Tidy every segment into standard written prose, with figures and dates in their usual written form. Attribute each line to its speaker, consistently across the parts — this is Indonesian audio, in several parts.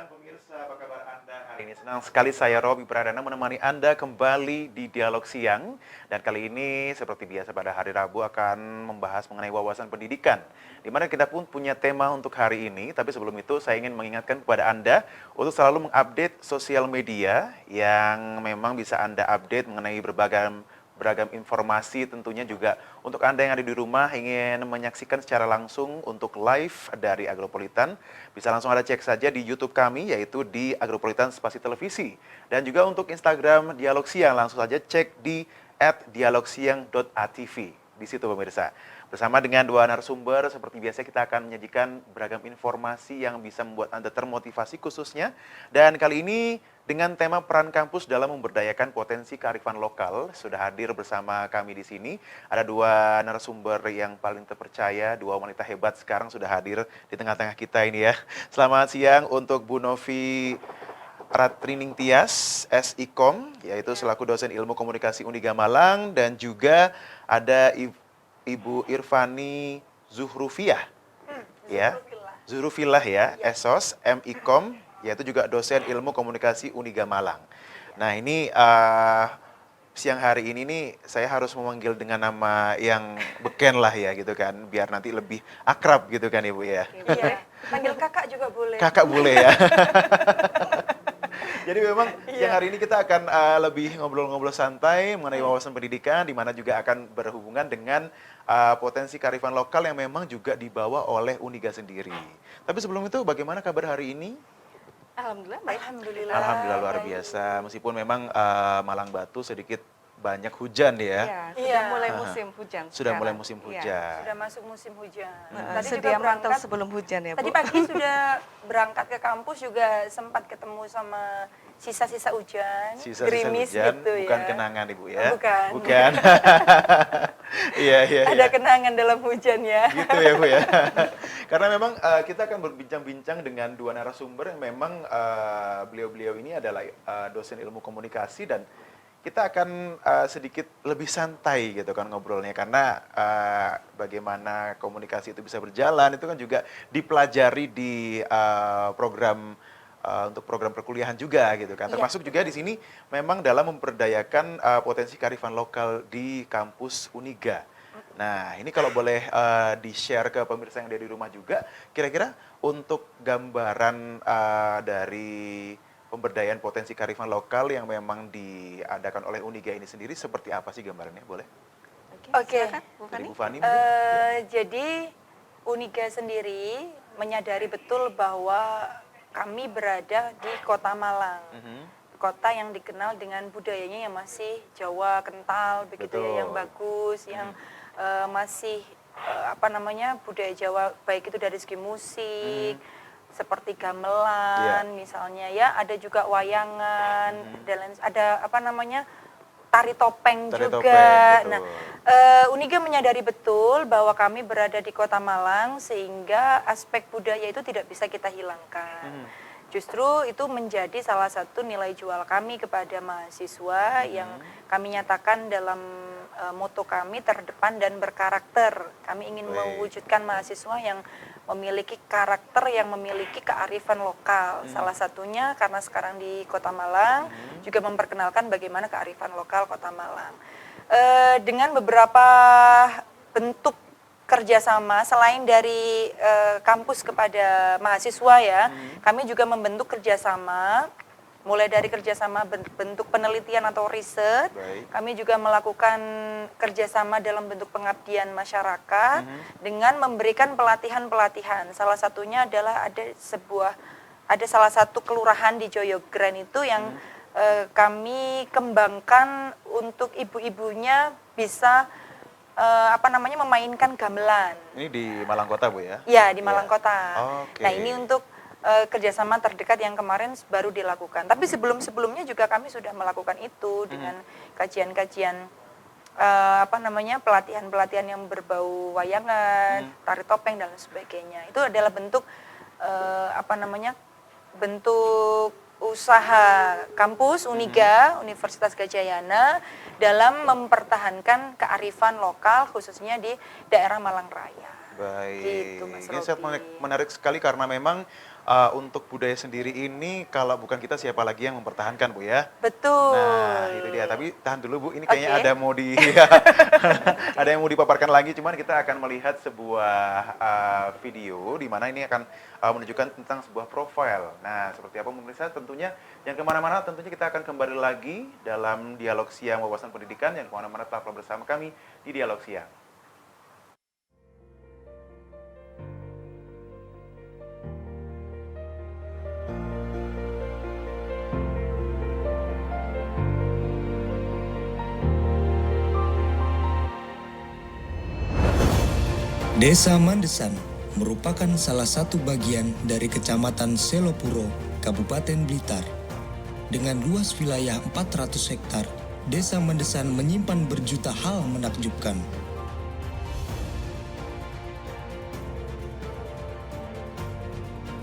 Speaker 1: malam pemirsa, apa kabar Anda hari ini? Senang sekali saya Robi Pradana menemani Anda kembali di Dialog Siang. Dan kali ini seperti biasa pada hari Rabu akan membahas mengenai wawasan pendidikan. Di mana kita pun punya tema untuk hari ini, tapi sebelum itu saya ingin mengingatkan kepada Anda untuk selalu mengupdate sosial media yang memang bisa Anda update mengenai beragam informasi, tentunya juga untuk Anda yang ada di rumah ingin menyaksikan secara langsung untuk live dari Agropolitan, bisa langsung Anda cek saja di YouTube kami yaitu di Agropolitan Spasi Televisi. Dan juga untuk Instagram Dialog Siang langsung saja cek di @dialogsiang.atv. Di situ pemirsa. Bersama dengan dua narasumber seperti biasa kita akan menyajikan beragam informasi yang bisa membuat Anda termotivasi khususnya. Dan kali ini dengan tema peran kampus dalam memberdayakan potensi kearifan lokal, sudah hadir bersama kami di sini. Ada dua narasumber yang paling terpercaya, dua wanita hebat sekarang sudah hadir di tengah-tengah kita ini ya. Selamat siang untuk Bu Novi Ratrining Tias, SIKOM, yaitu selaku dosen ilmu komunikasi Uniga Malang, dan juga ada Ibu Irfani Zuhrufiah, ya, Zuhrufilah ya, ESOS, MIKOM, yaitu juga dosen ilmu komunikasi Uniga Malang. Nah ini siang hari ini nih saya harus memanggil dengan nama yang beken lah ya gitu kan, biar nanti lebih akrab gitu kan Ibu ya.
Speaker 2: Iya, panggil kakak juga boleh.
Speaker 1: Kakak boleh ya. Jadi memang siang hari ini kita akan lebih ngobrol-ngobrol santai mengenai wawasan pendidikan, di mana juga akan berhubungan dengan potensi kearifan lokal yang memang juga dibawa oleh Uniga sendiri. Tapi sebelum itu bagaimana kabar hari ini?
Speaker 2: Alhamdulillah baik.
Speaker 1: Alhamdulillah luar biasa. Meskipun memang Malang Batu sedikit banyak hujan ya.
Speaker 2: Iya, sudah mulai musim hujan.
Speaker 1: Sudah
Speaker 2: sekarang.
Speaker 1: mulai musim hujan.
Speaker 2: Sudah masuk musim hujan.
Speaker 3: Tadi sedia mantel sebelum hujan ya, Bu.
Speaker 2: Tadi pagi sudah berangkat ke kampus juga sempat ketemu sama sisa-sisa hujan,
Speaker 1: Sisa-sisa
Speaker 2: gerimis
Speaker 1: hujan,
Speaker 2: gitu
Speaker 1: bukan
Speaker 2: ya.
Speaker 1: kenangan Ibu ya.
Speaker 2: Bukan.
Speaker 1: Bukan. Iya.
Speaker 2: Ada kenangan dalam hujan ya.
Speaker 1: Gitu ya Bu ya. Karena memang kita akan berbincang-bincang dengan dua narasumber yang memang beliau-beliau ini adalah dosen ilmu komunikasi, dan kita akan sedikit lebih santai gitu kan ngobrolnya, karena bagaimana komunikasi itu bisa berjalan itu kan juga dipelajari di untuk program perkuliahan juga gitu kan. Termasuk juga di sini memang dalam memperdayakan potensi kearifan lokal di kampus Uniga. Nah, ini kalau boleh di-share ke pemirsa yang ada di rumah juga, kira-kira untuk gambaran dari pemberdayaan potensi kearifan lokal yang memang diadakan oleh Uniga ini sendiri seperti apa sih gambarannya? Boleh?
Speaker 2: Oke.
Speaker 3: Silakan, Bu
Speaker 1: Dari
Speaker 3: Fani.
Speaker 1: Bu Fani.
Speaker 2: Jadi Uniga sendiri menyadari betul bahwa kami berada di Kota Malang. Kota yang dikenal dengan budayanya yang masih Jawa kental begitu ya, yang bagus, yang masih budaya Jawa, baik itu dari segi musik, seperti gamelan misalnya ya, ada juga wayangan, dan ada tari topeng juga.
Speaker 1: Topeng,
Speaker 2: nah, Uniga menyadari betul bahwa kami berada di Kota Malang sehingga aspek budaya itu tidak bisa kita hilangkan. Justru itu menjadi salah satu nilai jual kami kepada mahasiswa yang kami nyatakan dalam moto kami, terdepan dan berkarakter. Kami ingin mewujudkan mahasiswa yang memiliki karakter, yang memiliki kearifan lokal. Salah satunya karena sekarang di Kota Malang juga memperkenalkan bagaimana kearifan lokal Kota Malang. Dengan beberapa bentuk kerjasama selain dari kampus kepada mahasiswa ya, kami juga membentuk kerjasama. Mulai dari kerjasama bentuk penelitian atau riset, kami juga melakukan kerjasama dalam bentuk pengabdian masyarakat dengan memberikan pelatihan-pelatihan. Salah satunya adalah ada salah satu kelurahan di Joyogran itu yang kami kembangkan untuk ibu-ibunya bisa memainkan gamelan.
Speaker 1: Ini di Malang Kota Bu ya?
Speaker 2: Ya, di Malang Kota.
Speaker 1: Okay.
Speaker 2: Nah, ini untuk kerjasama terdekat yang kemarin baru dilakukan. Tapi sebelum-sebelumnya juga kami sudah melakukan itu dengan kajian-kajian pelatihan-pelatihan yang berbau wayangan, tari topeng dan sebagainya. Itu adalah bentuk bentuk usaha kampus Uniga, Universitas Gadjah Yana dalam mempertahankan kearifan lokal khususnya di daerah Malang Raya.
Speaker 1: Baik,
Speaker 2: Gitu, Mas
Speaker 1: ini sangat
Speaker 2: Robi.
Speaker 1: menarik sekali karena memang untuk budaya sendiri ini kalau bukan kita siapa lagi yang mempertahankan, Bu, ya?
Speaker 2: Betul.
Speaker 1: Nah, itu dia. Tapi tahan dulu, Bu. Ini kayaknya
Speaker 2: Oke.
Speaker 1: ada mau ada yang mau dipaparkan lagi. Cuman kita akan melihat sebuah video di mana ini akan menunjukkan tentang sebuah profil. Nah, seperti apa pemirsa? Tentunya yang kemana-mana, tentunya kita akan kembali lagi dalam dialog siang wawasan pendidikan. Yang kemana-mana tetaplah bersama kami di dialog siang.
Speaker 4: Desa Mandesan merupakan salah satu bagian dari Kecamatan Selopuro, Kabupaten Blitar. Dengan luas wilayah 400 hektar, Desa Mandesan menyimpan berjuta hal menakjubkan.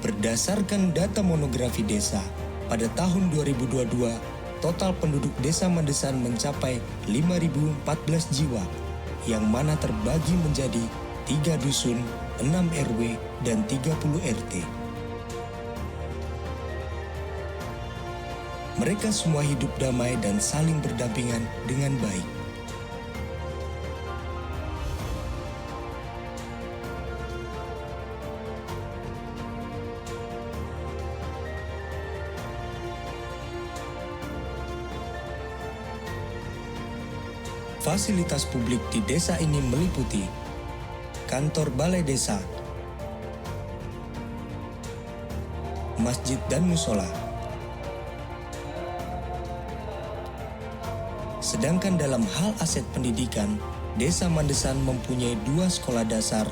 Speaker 4: Berdasarkan data monografi desa, pada tahun 2022, total penduduk Desa Mandesan mencapai 5.014 jiwa, yang mana terbagi menjadi 3 dusun, 6 RW, dan 30 RT. Mereka semua hidup damai dan saling berdampingan dengan baik. Fasilitas publik di desa ini meliputi kantor balai desa, masjid dan musola. Sedangkan dalam hal aset pendidikan, Desa Mandesan mempunyai 2 sekolah dasar,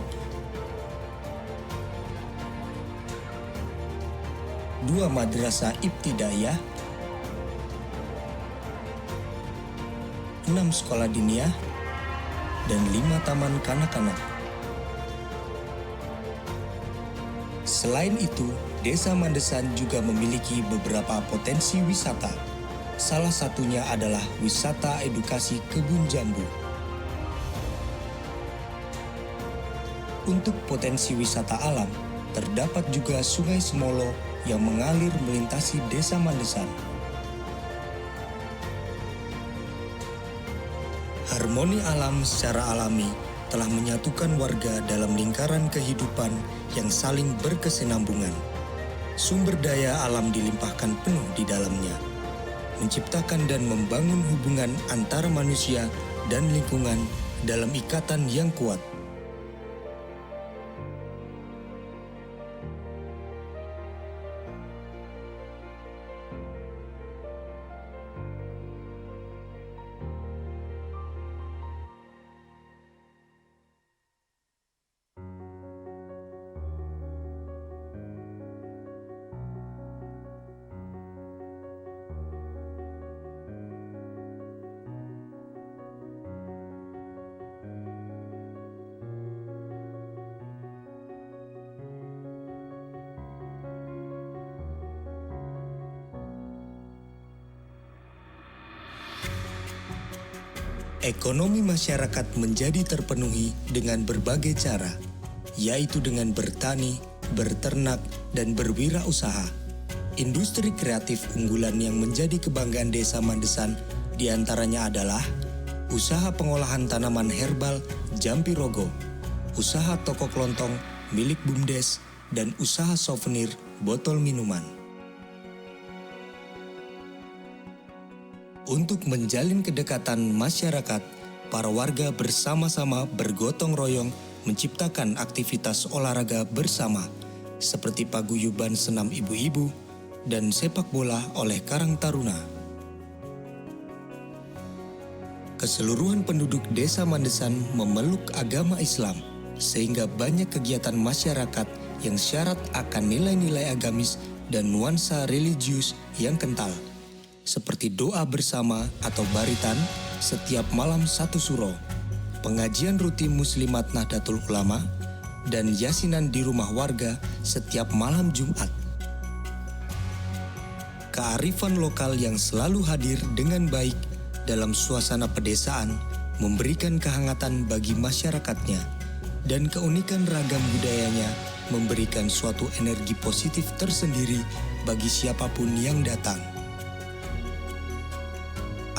Speaker 4: 2 madrasah ibtidaiyah, 6 sekolah diniyah, dan 5 taman kanak-kanak. Selain itu, Desa Mandesan juga memiliki beberapa potensi wisata. Salah satunya adalah wisata edukasi kebun jambu. Untuk potensi wisata alam, terdapat juga Sungai Semolo yang mengalir melintasi Desa Mandesan. Harmoni alam secara alami telah menyatukan warga dalam lingkaran kehidupan yang saling berkesinambungan. Sumber daya alam dilimpahkan penuh di dalamnya, menciptakan dan membangun hubungan antara manusia dan lingkungan dalam ikatan yang kuat. Ekonomi masyarakat menjadi terpenuhi dengan berbagai cara, yaitu dengan bertani, berternak, dan berwirausaha. Industri kreatif unggulan yang menjadi kebanggaan Desa Mandesan diantaranya adalah usaha pengolahan tanaman herbal Jampirogo, usaha toko kelontong milik BUMDes, dan usaha souvenir botol minuman. Untuk menjalin kedekatan masyarakat, para warga bersama-sama bergotong royong menciptakan aktivitas olahraga bersama, seperti paguyuban senam ibu-ibu dan sepak bola oleh Karang Taruna. Keseluruhan penduduk Desa Mandesan memeluk agama Islam, sehingga banyak kegiatan masyarakat yang syarat akan nilai-nilai agamis dan nuansa religius yang kental, seperti doa bersama atau baritan setiap malam 1 suro, pengajian rutin Muslimat Nahdlatul Ulama, dan yasinan di rumah warga setiap malam Jumat. Kearifan lokal yang selalu hadir dengan baik dalam suasana pedesaan memberikan kehangatan bagi masyarakatnya, dan keunikan ragam budayanya memberikan suatu energi positif tersendiri bagi siapapun yang datang.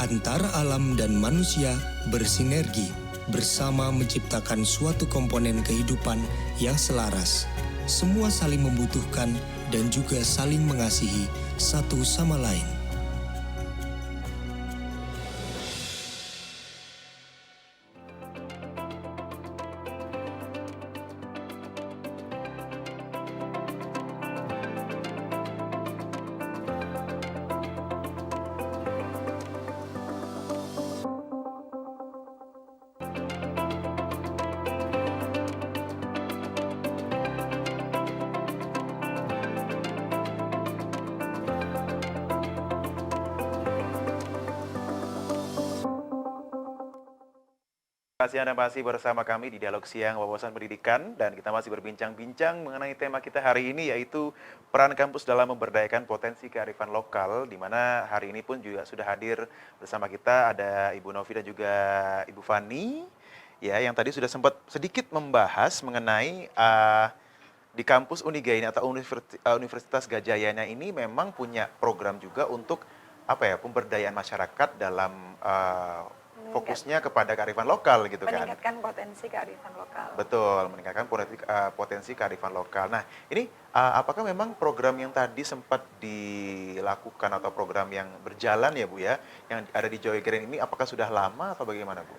Speaker 4: Antara alam dan manusia bersinergi bersama menciptakan suatu komponen kehidupan yang selaras. Semua saling membutuhkan dan juga saling mengasihi satu sama lain.
Speaker 1: Terima kasih Anda masih bersama kami di Dialog Siang Wawasan Pendidikan, dan kita masih berbincang-bincang mengenai tema kita hari ini, yaitu peran kampus dalam memberdayakan potensi kearifan lokal, di mana hari ini pun juga sudah hadir bersama kita ada Ibu Novi dan juga Ibu Fani, ya, yang tadi sudah sempat sedikit membahas mengenai di kampus Uniga ini atau Universitas Gadjah Yana ini memang punya program juga untuk pemberdayaan masyarakat dalam fokusnya kepada kearifan lokal gitu kan.
Speaker 2: Meningkatkan potensi kearifan lokal.
Speaker 1: Betul, meningkatkan potensi kearifan lokal. Nah, ini apakah memang program yang tadi sempat dilakukan atau program yang berjalan ya Bu ya, yang ada di Joy Green ini apakah sudah lama atau bagaimana Bu?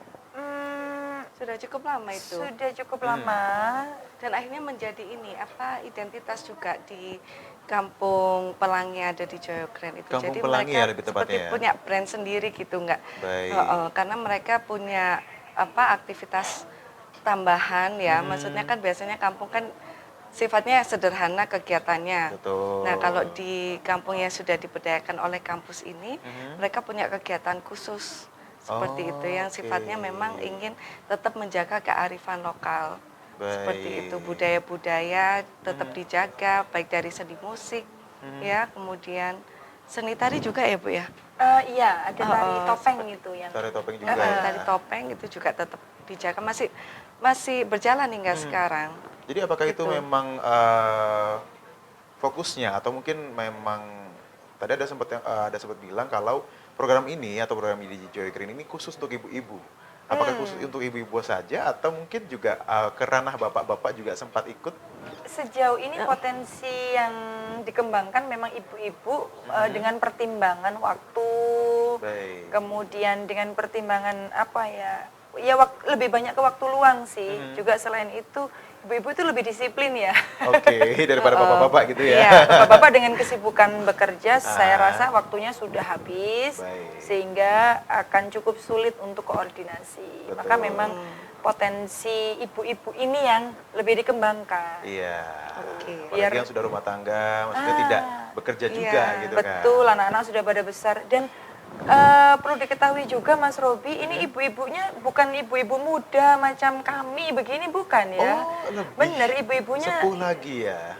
Speaker 3: Sudah cukup lama itu.
Speaker 2: Sudah cukup lama.
Speaker 3: Dan akhirnya menjadi identitas juga di Kampung Pelangi ada di Joyokren itu.
Speaker 1: Kampung
Speaker 3: Jadi
Speaker 1: Pelangi
Speaker 3: mereka
Speaker 1: ya lebih tepatnya
Speaker 3: seperti
Speaker 1: ya?
Speaker 3: punya brand sendiri gitu enggak.
Speaker 1: Baik.
Speaker 3: Karena mereka punya aktivitas tambahan ya. Maksudnya kan biasanya kampung kan sifatnya sederhana kegiatannya.
Speaker 1: Betul.
Speaker 3: Nah, kalau di kampung yang sudah diberdayakan oleh kampus ini, mereka punya kegiatan khusus seperti itu yang sifatnya memang ingin tetap menjaga kearifan lokal.
Speaker 1: Baik.
Speaker 3: Seperti itu, budaya-budaya tetap dijaga, baik dari seni musik, ya, kemudian seni tari juga ya Bu ya?
Speaker 2: Iya, ada tari topeng itu yang.
Speaker 1: Tari topeng juga ya?
Speaker 3: Tari topeng itu juga tetap dijaga, masih berjalan hingga sekarang.
Speaker 1: Jadi apakah itu
Speaker 3: Gitu.
Speaker 1: memang fokusnya atau mungkin memang tadi ada sempat bilang kalau program ini atau program di Joy Green ini khusus untuk ibu-ibu. Apakah khusus untuk ibu-ibu saja atau mungkin juga ke ranah bapak-bapak juga sempat ikut?
Speaker 2: Sejauh ini potensi yang dikembangkan memang ibu-ibu dengan pertimbangan waktu,
Speaker 1: Baik.
Speaker 2: kemudian dengan pertimbangan lebih banyak ke waktu luang sih. Juga selain itu ibu-ibu itu lebih disiplin ya.
Speaker 1: Oke, daripada bapak-bapak gitu ya.
Speaker 2: Iya, bapak-bapak dengan kesibukan bekerja, saya rasa waktunya sudah habis,
Speaker 1: Baik.
Speaker 2: sehingga akan cukup sulit untuk koordinasi.
Speaker 1: Betul.
Speaker 2: Maka memang potensi ibu-ibu ini yang lebih dikembangkan.
Speaker 1: Iya.
Speaker 3: Oke.
Speaker 1: Apalagi yang sudah rumah tangga, maksudnya tidak bekerja juga gitu kan.
Speaker 2: Betul, anak-anak sudah pada besar. Dan perlu diketahui juga Mas Robi, ini ibu-ibunya bukan ibu-ibu muda macam kami begini, bukan ya?
Speaker 1: Oh, lebih
Speaker 2: Bener, ibu-ibunya
Speaker 1: sepuh lagi ya.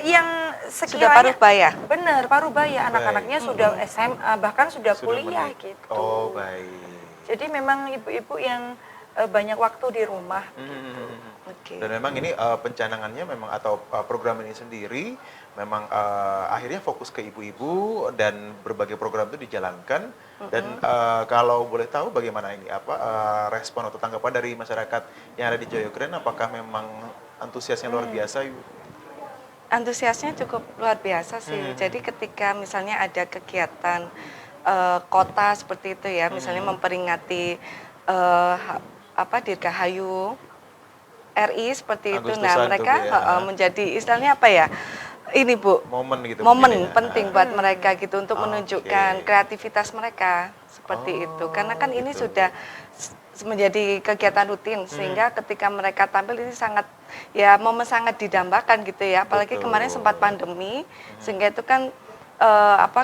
Speaker 2: yang
Speaker 3: Sudah
Speaker 2: sekiranya
Speaker 3: parubaya.
Speaker 2: bener, parubaya, anak-anaknya sudah SMA, bahkan sudah kuliah gitu.
Speaker 1: Oh, baik.
Speaker 2: Jadi memang ibu-ibu yang banyak waktu di rumah.
Speaker 3: Oke.
Speaker 1: Dan memang ini pencanangannya memang atau program ini sendiri memang akhirnya fokus ke ibu-ibu dan berbagai program itu dijalankan. Dan kalau boleh tahu bagaimana ini respon atau tanggapan dari masyarakat yang ada di Joyokren, apakah memang antusiasnya luar biasa Ibu?
Speaker 3: Antusiasnya cukup luar biasa sih. Jadi ketika misalnya ada kegiatan kota seperti itu ya, misalnya memperingati Dirgahayu RI seperti itu. Nah,
Speaker 1: Agustusan
Speaker 3: mereka
Speaker 1: tuh, Bu, ya.
Speaker 3: menjadi istilahnya apa ya? Ini Bu,
Speaker 1: Momen gitu
Speaker 3: momen
Speaker 1: mungkin ya.
Speaker 3: penting buat mereka gitu untuk
Speaker 1: Oke.
Speaker 3: menunjukkan kreativitas mereka seperti itu. Karena kan ini
Speaker 1: gitu.
Speaker 3: sudah menjadi kegiatan rutin sehingga ketika mereka tampil ini sangat momen sangat didambakan gitu ya. Apalagi
Speaker 1: Betul.
Speaker 3: kemarin sempat pandemi sehingga itu kan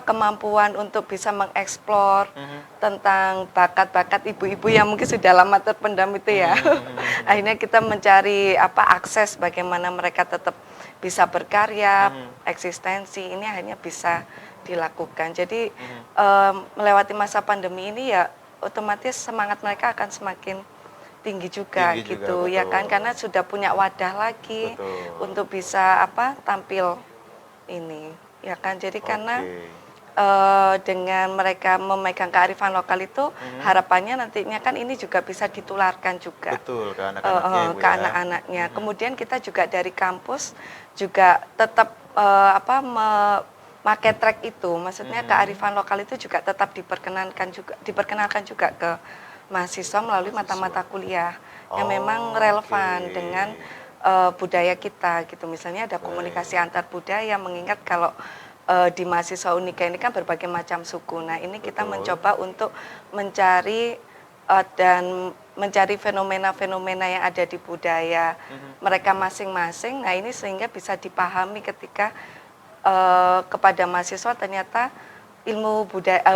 Speaker 3: kemampuan untuk bisa mengeksplor tentang bakat-bakat ibu-ibu yang mungkin sudah lama terpendam itu ya. Akhirnya kita mencari akses bagaimana mereka tetap bisa berkarya, eksistensi ini akhirnya bisa dilakukan. Jadi melewati masa pandemi ini ya otomatis semangat mereka akan semakin tinggi juga
Speaker 1: Tinggi juga,
Speaker 3: gitu ya
Speaker 1: betul.
Speaker 3: kan, karena sudah punya wadah lagi
Speaker 1: Betul.
Speaker 3: untuk bisa tampil ini ya kan. Jadi karena dengan mereka memegang kearifan lokal itu harapannya nantinya kan ini juga bisa ditularkan juga
Speaker 1: Betul, ke anak-anaknya ya, Bu,
Speaker 3: ke
Speaker 1: ya.
Speaker 3: anak-anaknya. Kemudian kita juga dari kampus juga tetap memakai track itu, maksudnya kearifan lokal itu juga tetap diperkenalkan juga ke mahasiswa melalui mata-mata kuliah yang memang relevan dengan budaya kita gitu. Misalnya ada komunikasi antar budaya, mengingat kalau di mahasiswa Unika ini kan berbagai macam suku. Nah, ini kita mencoba untuk mencari dan mencari fenomena-fenomena yang ada di budaya mereka masing-masing. Nah, ini sehingga bisa dipahami ketika kepada mahasiswa ternyata ilmu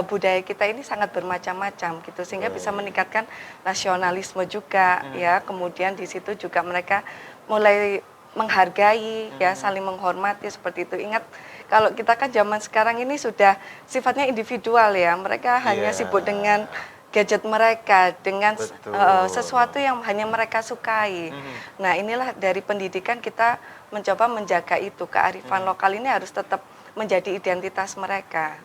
Speaker 3: budaya kita ini sangat bermacam-macam gitu, sehingga bisa meningkatkan nasionalisme juga ya. Kemudian di situ juga mereka mulai menghargai ya, saling menghormati seperti itu. Ingat kalau kita kan zaman sekarang ini sudah sifatnya individual ya, mereka hanya sibuk dengan gadget mereka, dengan sesuatu yang hanya mereka sukai. Nah, inilah dari pendidikan kita mencoba menjaga itu, kearifan lokal ini harus tetap menjadi identitas mereka.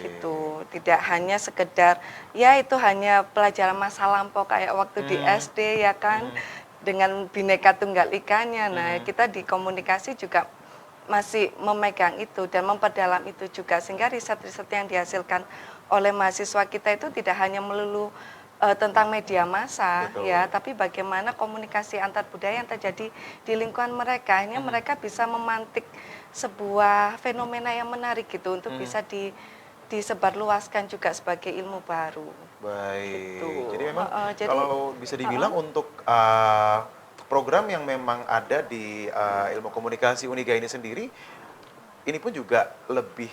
Speaker 3: Gitu, tidak hanya sekedar ya itu hanya pelajaran masa lampau kayak waktu di SD ya kan, dengan Bhinneka Tunggal Ikanya. Nah, kita di komunikasi juga masih memegang itu dan memperdalam itu juga, sehingga riset-riset yang dihasilkan oleh mahasiswa kita itu tidak hanya melulu tentang media massa ya, tapi bagaimana komunikasi antar budaya yang terjadi di lingkungan mereka. Ini mereka bisa memantik sebuah fenomena yang menarik gitu untuk bisa disebarluaskan juga sebagai ilmu baru.
Speaker 1: Baik.
Speaker 3: Gitu.
Speaker 1: Jadi memang
Speaker 3: Jadi,
Speaker 1: kalau bisa dibilang untuk program yang memang ada di ilmu komunikasi Uniga ini sendiri, ini pun juga lebih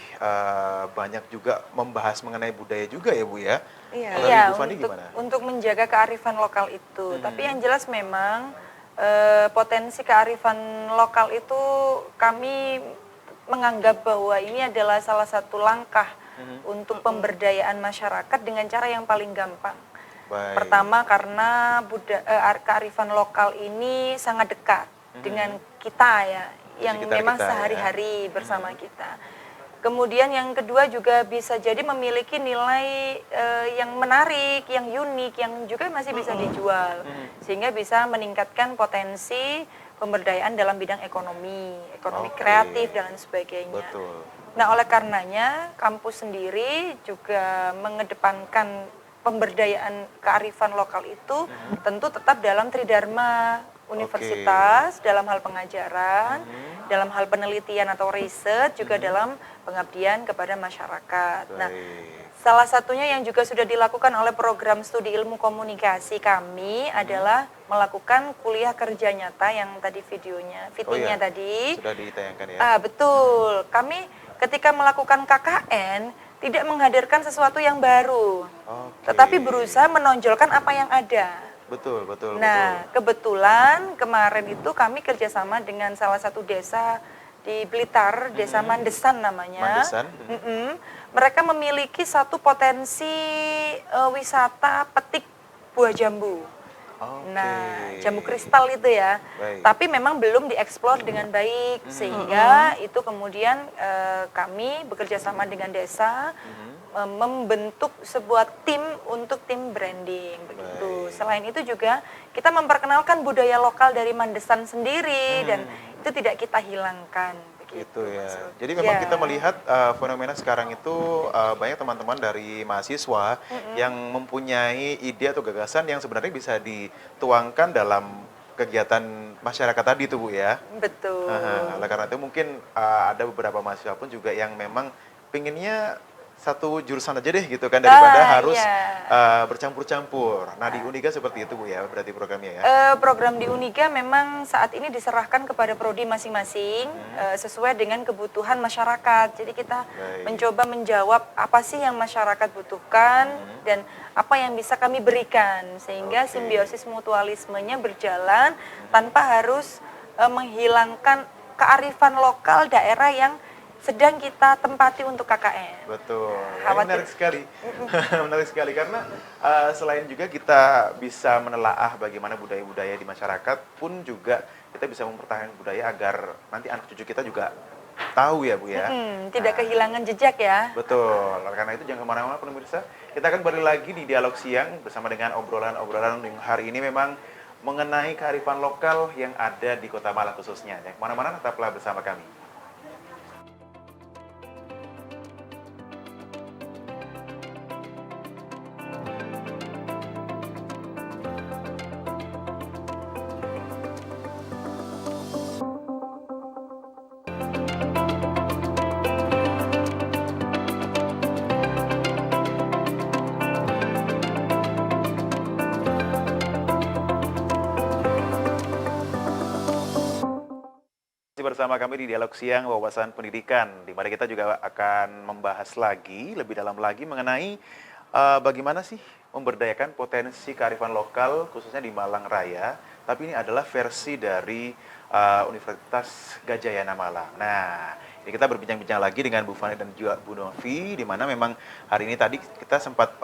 Speaker 1: banyak juga membahas mengenai budaya juga ya, Bu ya.
Speaker 3: Iya.
Speaker 1: Kalau dari
Speaker 2: Iya,
Speaker 1: Bu Fandi gimana?
Speaker 2: untuk menjaga kearifan lokal itu. Tapi yang jelas memang potensi kearifan lokal itu kami menganggap bahwa ini adalah salah satu langkah untuk pemberdayaan masyarakat dengan cara yang paling gampang.
Speaker 1: Baik.
Speaker 2: Pertama karena kearifan lokal ini sangat dekat dengan kita ya, yang
Speaker 1: sekitar
Speaker 2: memang
Speaker 1: kita, ya.
Speaker 2: sehari-hari bersama kita. Kemudian yang kedua juga bisa jadi memiliki nilai yang menarik, yang unik, yang juga masih bisa dijual. Sehingga bisa meningkatkan potensi pemberdayaan dalam bidang ekonomi kreatif dan lain sebagainya.
Speaker 1: Betul.
Speaker 2: Nah, oleh karenanya kampus sendiri juga mengedepankan pemberdayaan kearifan lokal itu tentu tetap dalam tridharma universitas, dalam hal pengajaran, dalam hal penelitian atau riset, juga dalam pengabdian kepada masyarakat. Nah, salah satunya yang juga sudah dilakukan oleh program studi ilmu komunikasi kami adalah melakukan kuliah kerja nyata yang tadi fittingnya tadi.
Speaker 1: Sudah ditayangkan ya.
Speaker 2: Betul. Kami ketika melakukan KKN tidak menghadirkan sesuatu yang baru, tetapi berusaha menonjolkan apa yang ada.
Speaker 1: Betul.
Speaker 2: Nah, kebetulan kemarin itu kami kerjasama dengan salah satu desa di Blitar, desa Mandesan namanya.
Speaker 1: Mandesan.
Speaker 2: Mereka memiliki satu potensi wisata petik buah jambu. Nah, jambu kristal itu ya.
Speaker 1: Baik.
Speaker 2: Tapi memang belum dieksplor dengan baik, sehingga itu kemudian kami bekerja sama dengan desa membentuk sebuah tim untuk tim branding begitu. Selain itu juga kita memperkenalkan budaya lokal dari Mandesan sendiri dan itu tidak kita hilangkan.
Speaker 1: Gitu ya. Jadi memang kita melihat fenomena sekarang itu banyak teman-teman dari mahasiswa yang mempunyai ide atau gagasan yang sebenarnya bisa dituangkan dalam kegiatan masyarakat tadi tuh, Bu ya.
Speaker 2: Betul.
Speaker 1: Oleh karena itu mungkin ada beberapa mahasiswa pun juga yang memang pinginnya satu jurusan aja deh gitu kan, daripada harus bercampur-campur. Nah, di Uniga seperti itu, Bu ya, berarti programnya ya?
Speaker 2: Program di Uniga memang saat ini diserahkan kepada prodi masing-masing sesuai dengan kebutuhan masyarakat. Jadi kita mencoba menjawab apa sih yang masyarakat butuhkan dan apa yang bisa kami berikan, sehingga simbiosis mutualismenya berjalan tanpa harus menghilangkan kearifan lokal daerah yang sedang kita tempati untuk KKN.
Speaker 1: Betul. Ini
Speaker 2: Khawatir.
Speaker 1: menarik sekali. Menarik sekali karena selain juga kita bisa menelaah bagaimana budaya-budaya di masyarakat pun juga kita bisa mempertahankan budaya agar nanti anak cucu kita juga tahu ya Bu ya.
Speaker 2: Tidak kehilangan jejak ya.
Speaker 1: Betul. Karena itu jangan kemana-mana pemirsa. Kita akan kembali lagi di dialog siang bersama dengan obrolan-obrolan yang hari ini memang mengenai kearifan lokal yang ada di Kota Malang khususnya. Jangan kemana-mana, tetaplah bersama kami. Masih bersama kami di Dialog Siang Wawasan Pendidikan, di mana kita juga akan membahas lagi, lebih dalam lagi mengenai bagaimana sih memberdayakan potensi kearifan lokal, khususnya di Malang Raya, tapi ini adalah versi dari Universitas Gadjayana Malang. Nah, ini kita berbincang-bincang lagi dengan Bu Fani dan juga Bu Novi, di mana memang hari ini tadi kita sempat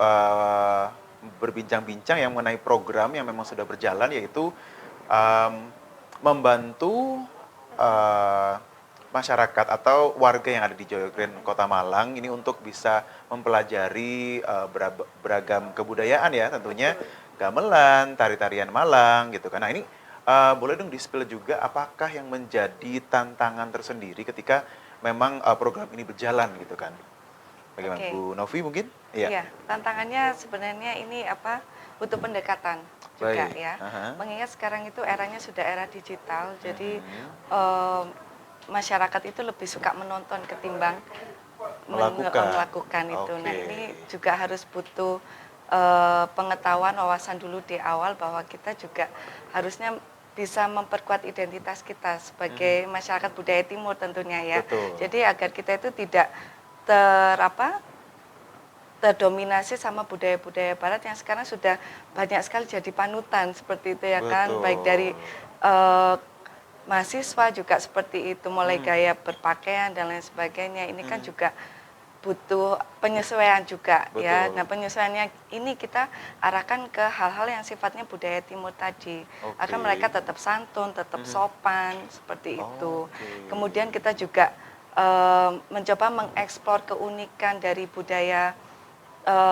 Speaker 1: berbincang-bincang yang mengenai program yang memang sudah berjalan, yaitu membantu masyarakat atau warga yang ada di Joyogren Kota Malang ini untuk bisa mempelajari beragam kebudayaan ya, tentunya gamelan, tari-tarian Malang gitu kan. Nah, ini boleh dong di-spill juga apakah yang menjadi tantangan tersendiri ketika memang program ini berjalan gitu kan. Bagaimana
Speaker 3: Oke.
Speaker 1: Bu Novi mungkin?
Speaker 3: Iya, tantangannya sebenarnya ini butuh pendekatan juga
Speaker 1: Baik.
Speaker 3: ya.
Speaker 1: Aha.
Speaker 3: Mengingat sekarang itu eranya sudah era digital, jadi masyarakat itu lebih suka menonton ketimbang melakukan itu. Nah,
Speaker 1: Oke.
Speaker 3: ini juga harus butuh pengetahuan, wawasan dulu di awal bahwa kita juga harusnya bisa memperkuat identitas kita sebagai masyarakat budaya timur tentunya ya.
Speaker 1: Betul.
Speaker 3: Jadi agar kita itu tidak terdominasi sama budaya-budaya barat yang sekarang sudah banyak sekali jadi panutan seperti itu ya kan,
Speaker 1: Betul.
Speaker 3: baik dari mahasiswa juga seperti itu, mulai gaya berpakaian dan lain sebagainya. Ini kan juga butuh penyesuaian juga ya.
Speaker 1: Betul.
Speaker 3: Nah, penyesuaiannya ini kita arahkan ke hal-hal yang sifatnya budaya timur tadi.
Speaker 1: Oke.
Speaker 3: Agar mereka tetap santun, tetap sopan seperti itu.
Speaker 1: Oke.
Speaker 3: Kemudian kita juga mencoba mengeksplor keunikan dari budaya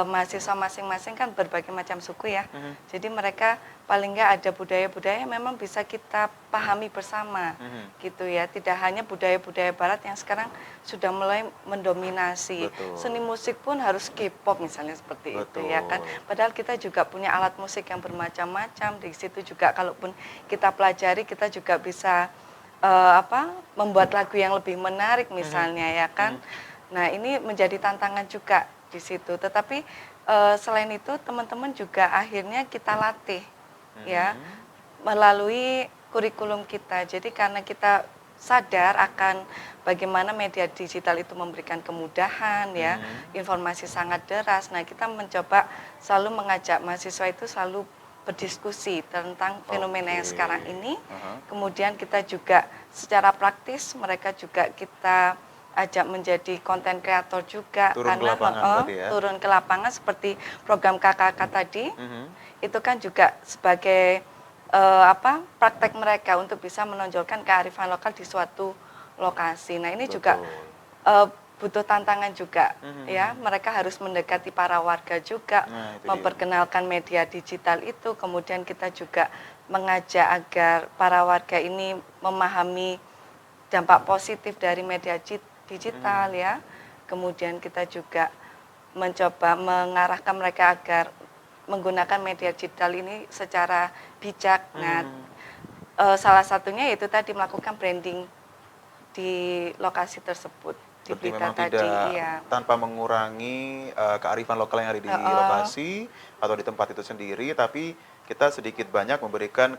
Speaker 3: mahasiswa masing-masing, kan berbagai macam suku ya. Jadi mereka paling nggak ada budaya-budaya yang memang bisa kita pahami bersama gitu ya. Tidak hanya budaya-budaya barat yang sekarang sudah mulai mendominasi.
Speaker 1: Betul.
Speaker 3: Seni musik pun harus K-pop misalnya seperti itu ya kan.
Speaker 1: Betul.
Speaker 3: Padahal kita juga punya alat musik yang bermacam-macam. Di situ juga kalaupun kita pelajari, kita juga bisa membuat lagu yang lebih menarik misalnya ya kan. Nah, ini menjadi tantangan juga di situ. Tetapi selain itu teman-teman juga akhirnya kita latih ya melalui kurikulum kita. Jadi karena kita sadar akan bagaimana media digital itu memberikan kemudahan ya, informasi sangat deras. Nah, kita mencoba selalu mengajak mahasiswa itu selalu berdiskusi tentang fenomena yang
Speaker 1: Oke.
Speaker 3: sekarang ini.
Speaker 1: Aha.
Speaker 3: Kemudian kita juga secara praktis mereka juga kita ajak menjadi konten kreator juga,
Speaker 1: Turun ke lapangan berarti ya?
Speaker 3: turun ke lapangan seperti program KKK tadi.
Speaker 1: Mhm.
Speaker 3: Itu kan juga sebagai praktek mereka untuk bisa menonjolkan kearifan lokal di suatu lokasi. Nah, ini juga butuh tantangan juga ya. Mereka harus mendekati para warga juga,
Speaker 1: Nah, itu dia.
Speaker 3: memperkenalkan media digital itu. Kemudian kita juga mengajak agar para warga ini memahami dampak positif dari media digital ya. Kemudian kita juga mencoba mengarahkan mereka agar menggunakan media digital ini secara bijak. Nah, salah satunya yaitu tadi melakukan branding di lokasi tersebut, di
Speaker 1: Berarti
Speaker 3: berita
Speaker 1: memang
Speaker 3: tadi.
Speaker 1: tidak
Speaker 3: Iya.
Speaker 1: tanpa mengurangi kearifan lokal yang ada di lokasi atau di tempat itu sendiri, tapi kita sedikit banyak memberikan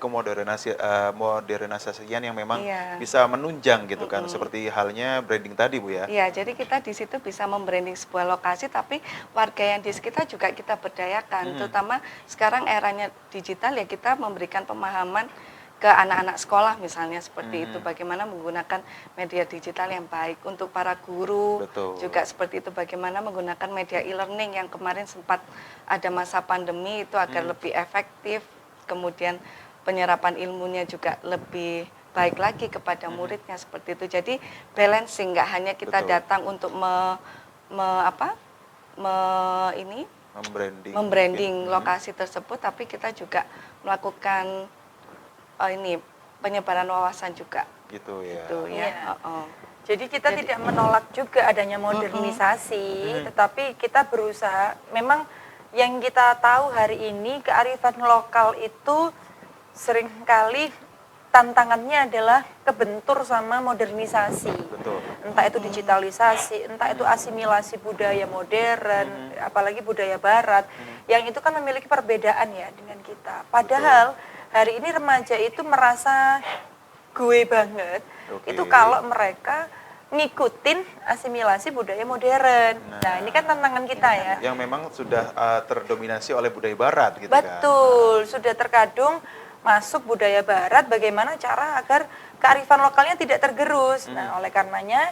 Speaker 1: modernisasian yang memang
Speaker 3: Iya.
Speaker 1: bisa menunjang gitu kan, seperti halnya branding tadi Bu ya.
Speaker 3: Iya, jadi kita di situ bisa membranding sebuah lokasi, tapi warga yang di sekitar juga kita berdayakan. Terutama sekarang eranya digital ya, kita memberikan pemahaman ke anak-anak sekolah misalnya seperti itu, bagaimana menggunakan media digital yang baik. Untuk para guru
Speaker 1: Betul.
Speaker 3: juga seperti itu, bagaimana menggunakan media e-learning yang kemarin sempat ada masa pandemi itu agar lebih efektif, kemudian penyerapan ilmunya juga lebih baik lagi kepada muridnya seperti itu. Jadi balancing, nggak hanya kita
Speaker 1: Betul.
Speaker 3: datang untuk membranding lokasi tersebut, tapi kita juga melakukan penyebaran wawasan juga
Speaker 1: Gitu ya.
Speaker 3: gitu ya.
Speaker 2: Iya.
Speaker 3: Heeh.
Speaker 2: Jadi kita tidak menolak juga adanya modernisasi, tetapi kita berusaha, memang yang kita tahu hari ini kearifan lokal itu seringkali tantangannya adalah kebentur sama modernisasi.
Speaker 1: Betul.
Speaker 2: Entah itu digitalisasi, entah itu asimilasi budaya modern, apalagi budaya barat, yang itu kan memiliki perbedaan ya dengan kita. Padahal hari ini remaja itu merasa gue banget,
Speaker 1: Oke.
Speaker 2: itu kalau mereka ngikutin asimilasi budaya modern. Nah, ini kan tantangan kita ya.
Speaker 1: Yang memang sudah terdominasi oleh budaya barat gitu kan.
Speaker 2: Betul, sudah terkadung masuk budaya barat, bagaimana cara agar kearifan lokalnya tidak tergerus. Nah, oleh karenanya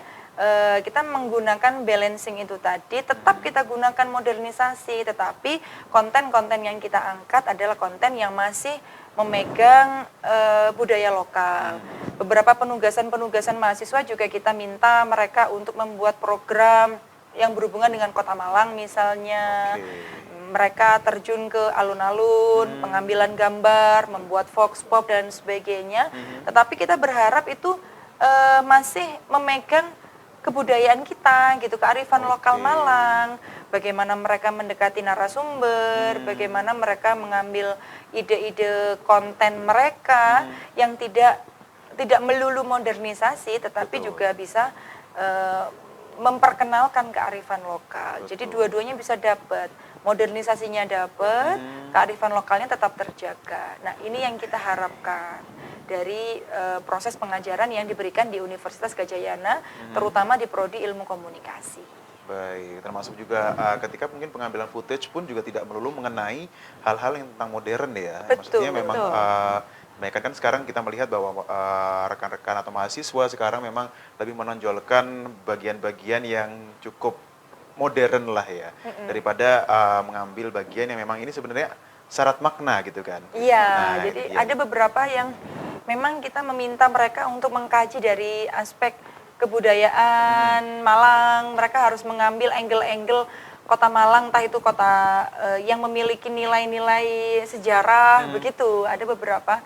Speaker 2: kita menggunakan balancing itu tadi, tetap kita gunakan modernisasi, tetapi konten-konten yang kita angkat adalah konten yang masih memegang budaya lokal. Beberapa penugasan-penugasan mahasiswa juga kita minta mereka untuk membuat program yang berhubungan dengan Kota Malang misalnya. Mereka terjun ke alun-alun, pengambilan gambar, membuat vox pop dan sebagainya. Tetapi kita berharap itu masih memegang kebudayaan kita gitu, kearifan lokal Malang. Bagaimana mereka mendekati narasumber, bagaimana mereka mengambil ide-ide konten mereka yang tidak melulu modernisasi, tetapi juga bisa memperkenalkan kearifan lokal. Jadi dua-duanya bisa dapat, modernisasinya dapat, kearifan lokalnya tetap terjaga. Nah, ini yang kita harapkan dari proses pengajaran yang diberikan di Universitas Gadjah Yana, terutama di Prodi Ilmu Komunikasi.
Speaker 1: Baik, termasuk juga ketika mungkin pengambilan footage pun juga tidak melulu mengenai hal-hal yang tentang modern ya.
Speaker 2: Betul,
Speaker 1: Maksudnya memang mereka kan sekarang kita melihat bahwa rekan-rekan atau mahasiswa sekarang memang lebih menonjolkan bagian-bagian yang cukup modern lah ya, daripada mengambil bagian yang memang ini sebenarnya syarat makna gitu kan.
Speaker 2: Iya,
Speaker 1: Nah,
Speaker 2: jadi
Speaker 1: itu dia.
Speaker 2: ada beberapa yang memang kita meminta mereka untuk mengkaji dari aspek kebudayaan Malang. Mereka harus mengambil angle-angle kota Malang, entah itu kota yang memiliki nilai-nilai sejarah, begitu. Ada beberapa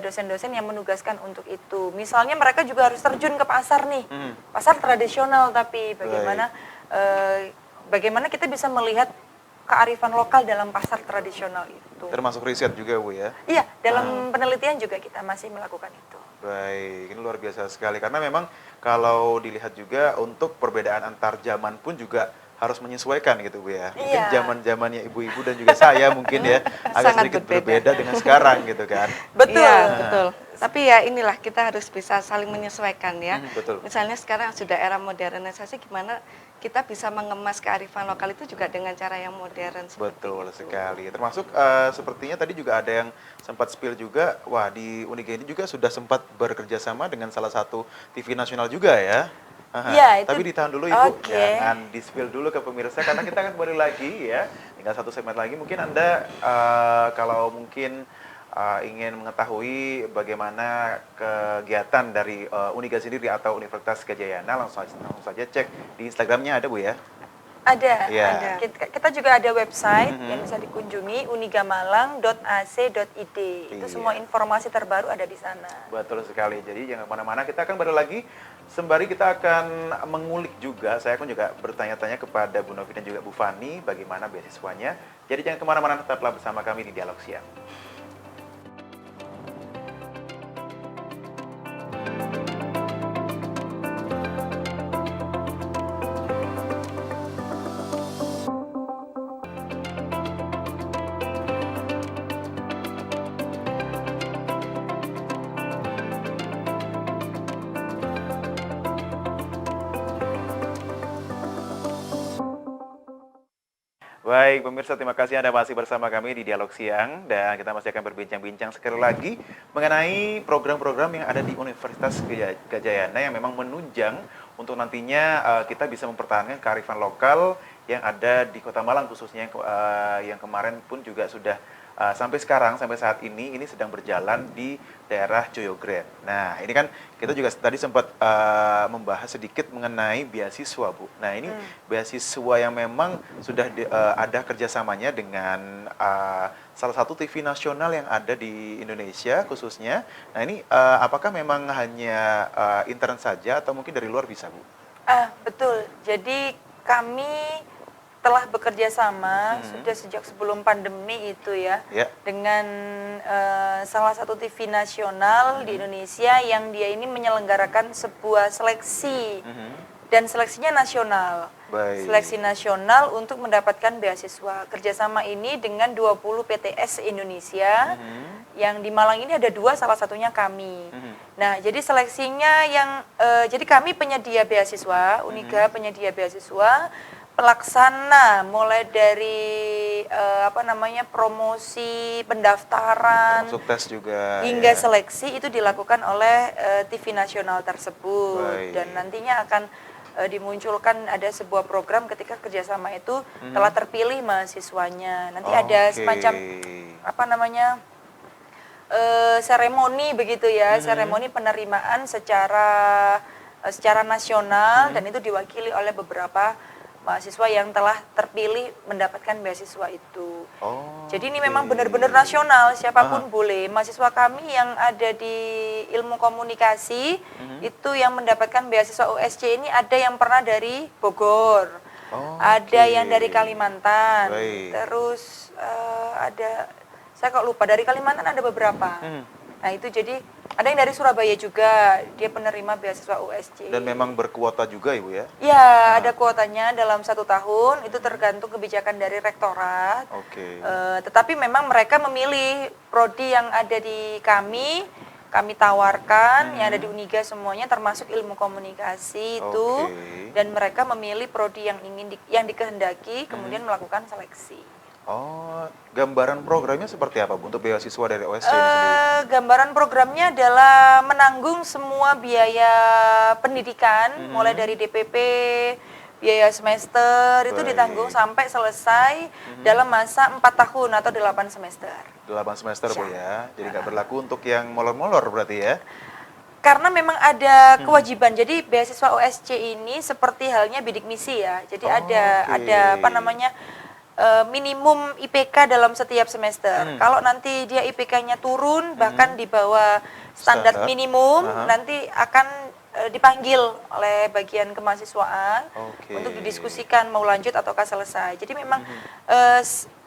Speaker 2: dosen-dosen yang menugaskan untuk itu. Misalnya mereka juga harus terjun ke pasar nih, pasar tradisional, tapi bagaimana kita bisa melihat kearifan lokal dalam pasar tradisional itu.
Speaker 1: Termasuk riset juga Bu ya.
Speaker 2: Iya, dalam penelitian juga kita masih melakukan itu.
Speaker 1: Baik, ini luar biasa sekali karena memang kalau dilihat juga untuk perbedaan antar zaman pun juga harus menyesuaikan gitu Bu ya. Mungkin
Speaker 2: Iya.
Speaker 1: zaman-zamannya ibu-ibu dan juga saya mungkin ya agak
Speaker 3: Sangat
Speaker 1: sedikit
Speaker 3: berbeda.
Speaker 1: berbeda dengan sekarang gitu kan.
Speaker 2: Betul.
Speaker 3: Iya, betul. Tapi ya inilah kita harus bisa saling menyesuaikan ya.
Speaker 1: Betul.
Speaker 3: Misalnya sekarang sudah era modernisasi, gimana kita bisa mengemas kearifan lokal itu juga dengan cara yang modern.
Speaker 1: Betul sekali. Termasuk sepertinya tadi juga ada yang sempat spill juga, wah di Uniga ini juga sudah sempat bekerja sama dengan salah satu TV nasional juga ya. Aha.
Speaker 2: Iya, itu.
Speaker 1: Tapi ditahan dulu Ibu,
Speaker 2: Oke.
Speaker 1: jangan di-spill dulu ke pemirsa karena kita akan kembali lagi ya. Tinggal satu segmen lagi. Mungkin Anda kalau mungkin ingin mengetahui bagaimana kegiatan dari Uniga sendiri atau Universitas Gadjah Yana, langsung saja cek di Instagramnya ada Bu ya.
Speaker 2: Ada,
Speaker 1: Iya.
Speaker 2: ada. Kita juga ada website yang bisa dikunjungi unigamalang.ac.id. Itu
Speaker 1: Iya.
Speaker 2: semua informasi terbaru ada di sana.
Speaker 1: Betul sekali. Jadi jangan kemana-mana. Kita akan balik lagi. Sembari kita akan mengulik juga. Saya akan juga bertanya-tanya kepada Bu Novi dan juga Bu Fani bagaimana beasiswanya. Jadi jangan kemana-mana. Tetaplah bersama kami di Dialog Siang. Baik, pemirsa, terima kasih Anda masih bersama kami di Dialog Siang dan kita masih akan berbincang-bincang sekali lagi mengenai program-program yang ada di Universitas Gadjah Mada yang memang menunjang untuk nantinya kita bisa mempertahankan kearifan lokal yang ada di Kota Malang khususnya yang kemarin pun juga sudah sampai sekarang, sampai saat ini sedang berjalan di daerah Joyograd. Nah, ini kan kita juga tadi sempat membahas sedikit mengenai beasiswa, Bu. Nah, ini beasiswa yang memang sudah ada kerjasamanya dengan salah satu TV nasional yang ada di Indonesia khususnya. Nah, ini apakah memang hanya intern saja atau mungkin dari luar bisa, Bu?
Speaker 2: Betul. Jadi kami telah bekerja sama sudah sejak sebelum pandemi itu ya, dengan salah satu TV nasional di Indonesia yang dia ini menyelenggarakan sebuah seleksi dan seleksinya nasional.
Speaker 1: Baik.
Speaker 2: Seleksi nasional untuk mendapatkan beasiswa. Kerjasama ini dengan 20 PTS Indonesia yang di Malang ini ada 2, salah satunya kami. Nah, jadi seleksinya jadi kami penyedia beasiswa, Uniga penyedia beasiswa, pelaksana mulai dari promosi, pendaftaran,
Speaker 1: Masuk tes juga
Speaker 2: hingga
Speaker 1: ya.
Speaker 2: seleksi itu dilakukan oleh TV nasional tersebut.
Speaker 1: Baik.
Speaker 2: Dan nantinya akan dimunculkan ada sebuah program ketika kerjasama itu telah terpilih mahasiswanya. Nanti ada semacam seremoni begitu ya, seremoni penerimaan secara nasional dan itu diwakili oleh beberapa mahasiswa yang telah terpilih mendapatkan beasiswa itu. Jadi ini memang benar-benar nasional, siapapun boleh. Mahasiswa kami yang ada di ilmu komunikasi itu yang mendapatkan beasiswa USC ini ada yang pernah dari Bogor, ada yang dari Kalimantan, terus ada, saya kok lupa, dari Kalimantan ada beberapa. Nah itu jadi ada yang dari Surabaya juga, dia penerima beasiswa USC.
Speaker 1: Dan memang berkuota juga Ibu ya?
Speaker 2: Ya, ada kuotanya dalam 1 tahun, itu tergantung kebijakan dari rektorat. Tetapi memang mereka memilih prodi yang ada di kami tawarkan, yang ada di Uniga semuanya termasuk ilmu komunikasi itu. Dan mereka memilih prodi yang dikehendaki, kemudian melakukan seleksi.
Speaker 1: Gambaran programnya seperti apa Bu untuk beasiswa dari OSC ini sendiri?
Speaker 2: Gambaran programnya adalah menanggung semua biaya pendidikan, mulai dari DPP, biaya semester, itu ditanggung sampai selesai dalam masa 4 tahun atau 8 semester.
Speaker 1: 8 semester Bu ya, jadi nggak berlaku untuk yang molor-molor berarti ya?
Speaker 2: Karena memang ada kewajiban, jadi beasiswa OSC ini seperti halnya bidik misi ya, jadi ada minimum IPK dalam setiap semester. Kalau nanti dia IPK-nya turun, bahkan di bawah standar minimum, nanti akan dipanggil oleh bagian kemahasiswaan untuk didiskusikan mau lanjut ataukah selesai. Jadi memang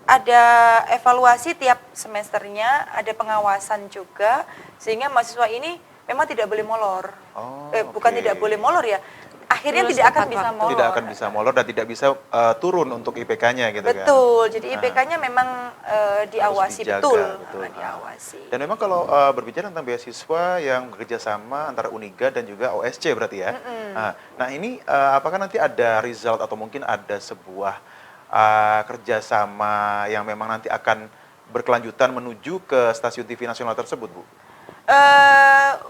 Speaker 2: ada evaluasi tiap semesternya, ada pengawasan juga, sehingga mahasiswa ini memang tidak boleh molor. Bukan tidak boleh molor ya, akhirnya tidak akan bisa molor.
Speaker 1: Tidak akan bisa molor dan tidak bisa turun untuk IPK-nya gitu kan.
Speaker 2: Betul, jadi IPK-nya memang diawasi,
Speaker 1: betul.
Speaker 2: diawasi.
Speaker 1: Dan memang kalau berbicara tentang beasiswa yang bekerja sama antara Uniga dan juga OSC berarti ya. Nah ini apakah nanti ada result atau mungkin ada sebuah kerjasama yang memang nanti akan berkelanjutan menuju ke stasiun TV nasional tersebut, Bu?